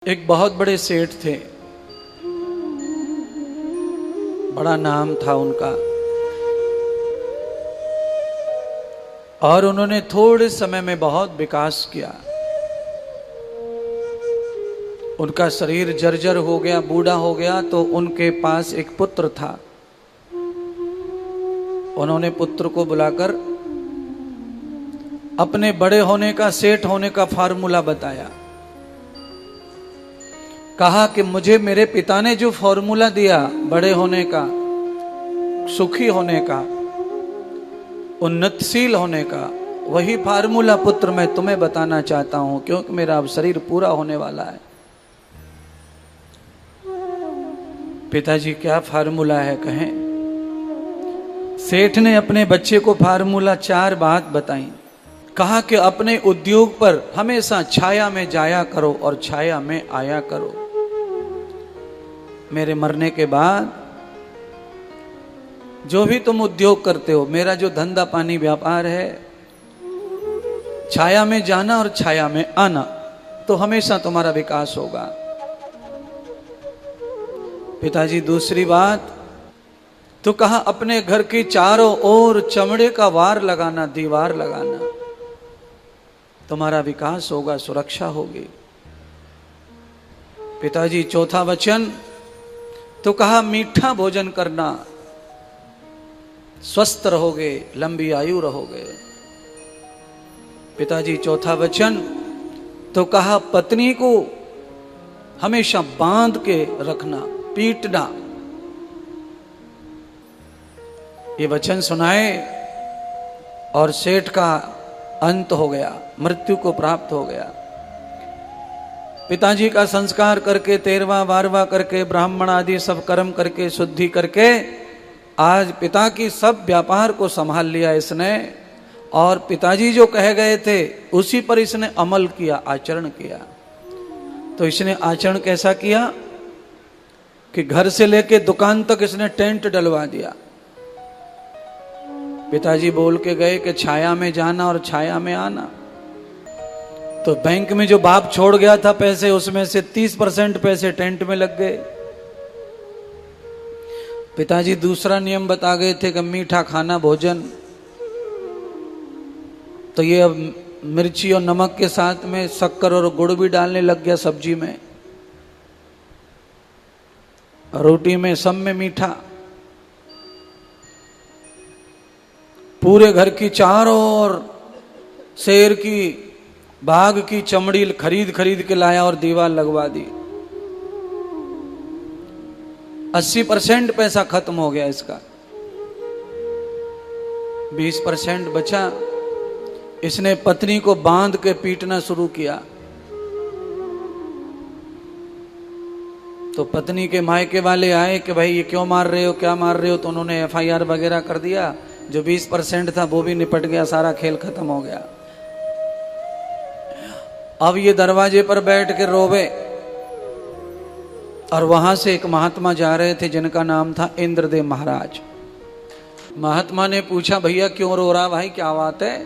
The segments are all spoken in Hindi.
एक बहुत बड़े सेठ थे, बड़ा नाम था उनका, और उन्होंने थोड़े समय में बहुत विकास किया। उनका शरीर जर्जर हो गया, बूढ़ा हो गया, तो उनके पास एक पुत्र था। उन्होंने पुत्र को बुलाकर अपने बड़े होने का, सेठ होने का फार्मूला बताया। कहा कि मुझे मेरे पिता ने जो फॉर्मूला दिया बड़े होने का, सुखी होने का, उन्नतशील होने का, वही फार्मूला पुत्र मैं तुम्हें बताना चाहता हूं, क्योंकि मेरा अब शरीर पूरा होने वाला है। पिताजी क्या फार्मूला है कहें? सेठ ने अपने बच्चे को फार्मूला 4 बात बताई। कहा कि अपने उद्योग पर हमेशा छाया में जाया करो और छाया में आया करो। मेरे मरने के बाद जो भी तुम उद्योग करते हो, मेरा जो धंधा पानी व्यापार है, छाया में जाना और छाया में आना, तो हमेशा तुम्हारा विकास होगा। पिताजी दूसरी बात तो कहा अपने घर की चारों ओर चमड़े का वार लगाना, दीवार लगाना, तुम्हारा विकास होगा, सुरक्षा होगी। पिताजी चौथा वचन तो कहा मीठा भोजन करना, स्वस्थ रहोगे, लंबी आयु रहोगे। पिताजी चौथा वचन तो कहा पत्नी को हमेशा बांध के रखना, पीटना। ये वचन सुनाए और सेठ का अंत हो गया, मृत्यु को प्राप्त हो गया। पिताजी का संस्कार करके, 13वां 12वां करके, ब्राह्मण आदि सब कर्म करके, शुद्धि करके, आज पिता की सब व्यापार को संभाल लिया इसने। और पिताजी जो कह गए थे उसी पर इसने अमल किया, आचरण किया। तो इसने आचरण कैसा किया कि घर से लेके दुकान तक इसने टेंट डलवा दिया। पिताजी बोल के गए कि छाया में जाना और छाया में आना। तो बैंक में जो बाप छोड़ गया था पैसे, उसमें से 30% पैसे टेंट में लग गए। पिताजी दूसरा नियम बता गए थे कि मीठा खाना भोजन, तो ये अब मिर्ची और नमक के साथ में शक्कर और गुड़ भी डालने लग गया सब्जी में, रोटी में, सब में मीठा। पूरे घर की चारों ओर शेर की, बाघ की चमड़ी खरीद खरीद के लाया और दीवार लगवा दी। 80% पैसा खत्म हो गया इसका, 20% बचा। इसने पत्नी को बांध के पीटना शुरू किया। तो पत्नी के मायके वाले आए कि भाई ये क्यों मार रहे हो, क्या मार रहे हो? तो उन्होंने FIR वगैरह कर दिया। जो 20% था वो भी निपट गया, सारा खेल खत्म हो गया। अब ये दरवाजे पर बैठ के रोवे, और वहां से एक महात्मा जा रहे थे जिनका नाम था इंद्रदेव महाराज। महात्मा ने पूछा भैया क्यों रो रहा भाई, क्या बात है?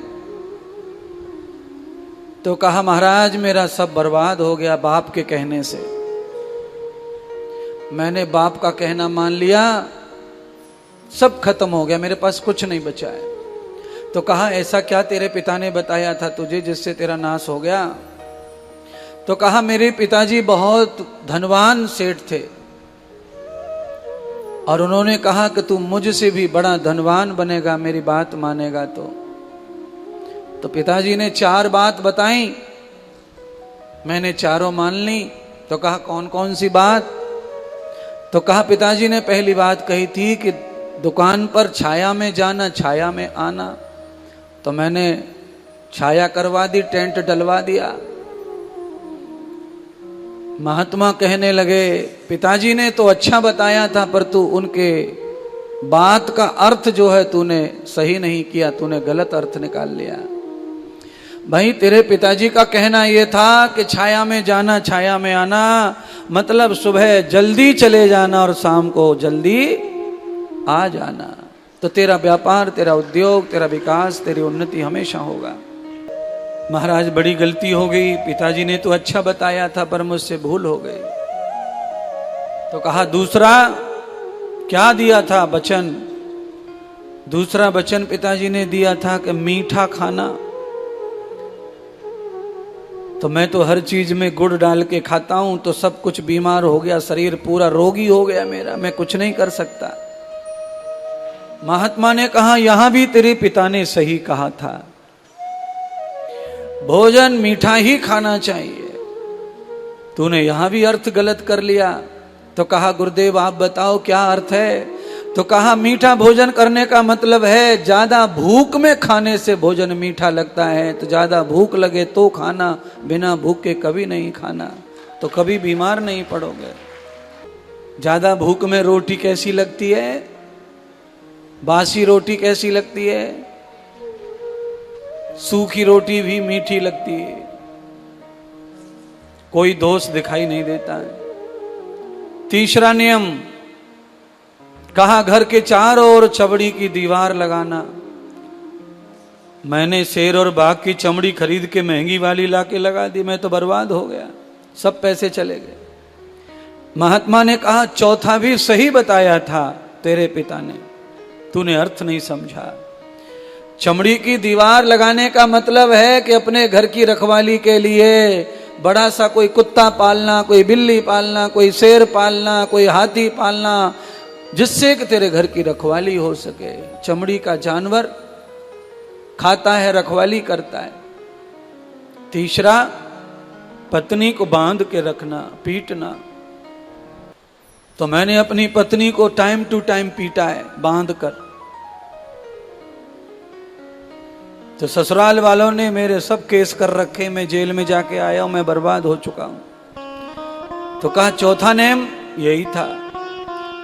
तो कहा महाराज मेरा सब बर्बाद हो गया बाप के कहने से। मैंने बाप का कहना मान लिया, सब खत्म हो गया, मेरे पास कुछ नहीं बचा है। तो कहा ऐसा क्या तेरे पिता ने बताया था तुझे जिससे तेरा नाश हो गया? तो कहा मेरे पिताजी बहुत धनवान सेठ थे, और उन्होंने कहा कि तू मुझसे भी बड़ा धनवान बनेगा, मेरी बात मानेगा तो पिताजी ने 4 बात बताई, मैंने चारों मान ली। तो कहा कौन कौन सी बात? तो कहा पिताजी ने पहली बात कही थी कि दुकान पर छाया में जाना, छाया में आना। तो मैंने छाया करवा दी, टेंट डलवा दिया। महात्मा कहने लगे पिताजी ने तो अच्छा बताया था, पर तू उनके बात का अर्थ जो है तूने सही नहीं किया, तूने गलत अर्थ निकाल लिया। भाई तेरे पिताजी का कहना यह था कि छाया में जाना, छाया में आना, मतलब सुबह जल्दी चले जाना और शाम को जल्दी आ जाना। तो तेरा व्यापार, तेरा उद्योग, तेरा विकास, तेरी उन्नति हमेशा होगा। महाराज बड़ी गलती हो गई, पिताजी ने तो अच्छा बताया था पर मुझसे भूल हो गई। तो कहा दूसरा क्या दिया था वचन? दूसरा वचन पिताजी ने दिया था कि मीठा खाना। तो मैं तो हर चीज में गुड़ डाल के खाता हूं, तो सब कुछ बीमार हो गया, शरीर पूरा रोगी हो गया मेरा, मैं कुछ नहीं कर सकता। महात्मा ने कहा यहां भी तेरे पिता ने सही कहा था, भोजन मीठा ही खाना चाहिए, तूने यहां भी अर्थ गलत कर लिया। तो कहा गुरुदेव आप बताओ क्या अर्थ है? तो कहा मीठा भोजन करने का मतलब है ज्यादा भूख में खाने से भोजन मीठा लगता है, तो ज्यादा भूख लगे तो खाना, बिना भूख के कभी नहीं खाना, तो कभी बीमार नहीं पड़ोगे। ज्यादा भूख में रोटी कैसी लगती है? बासी रोटी कैसी लगती है? सूखी रोटी भी मीठी लगती है, कोई दोष दिखाई नहीं देता है। तीसरा नियम कहा घर के चारों ओर चमड़ी की दीवार लगाना। मैंने शेर और बाघ की चमड़ी खरीद के महंगी वाली लाके लगा दी, मैं तो बर्बाद हो गया, सब पैसे चले गए। महात्मा ने कहा चौथा भी सही बताया था तेरे पिता ने, तूने अर्थ नहीं समझा। चमड़ी की दीवार लगाने का मतलब है कि अपने घर की रखवाली के लिए बड़ा सा कोई कुत्ता पालना, कोई बिल्ली पालना, कोई शेर पालना, कोई हाथी पालना, जिससे कि तेरे घर की रखवाली हो सके। चमड़ी का जानवर खाता है, रखवाली करता है। तीसरा पत्नी को बांध के रखना, पीटना। तो मैंने अपनी पत्नी को टाइम टू टाइम पीटा है बांध कर। तो ससुराल वालों ने मेरे सब केस कर रखे, मैं जेल में जाके आया हूं, मैं बर्बाद हो चुका हूं। तो कहा चौथा नेम यही था।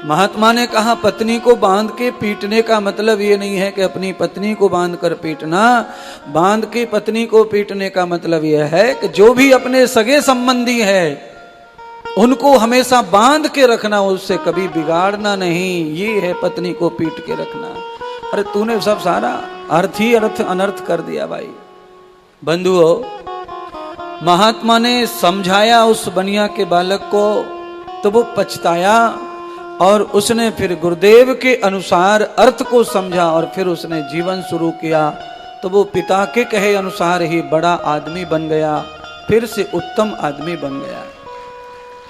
महात्मा ने कहा पत्नी को बांध के पीटने का मतलब ये नहीं है कि अपनी पत्नी को बांध कर पीटना, बांध के पत्नी को पीटने का मतलब यह है कि जो भी अपने सगे संबंधी है उनको हमेशा बांध के रखना, उससे कभी बिगाड़ना नहीं, ये है पत्नी को पीट के रखना। अरे तूने सब सारा अर्थ ही अर्थ अनर्थ कर दिया भाई। बंधुओं, महात्मा ने समझाया उस बनिया के बालक को, तो वो पछताया और उसने फिर गुरुदेव के अनुसार अर्थ को समझा और फिर उसने जीवन शुरू किया। तो वो पिता के कहे अनुसार ही बड़ा आदमी बन गया, फिर से उत्तम आदमी बन गया।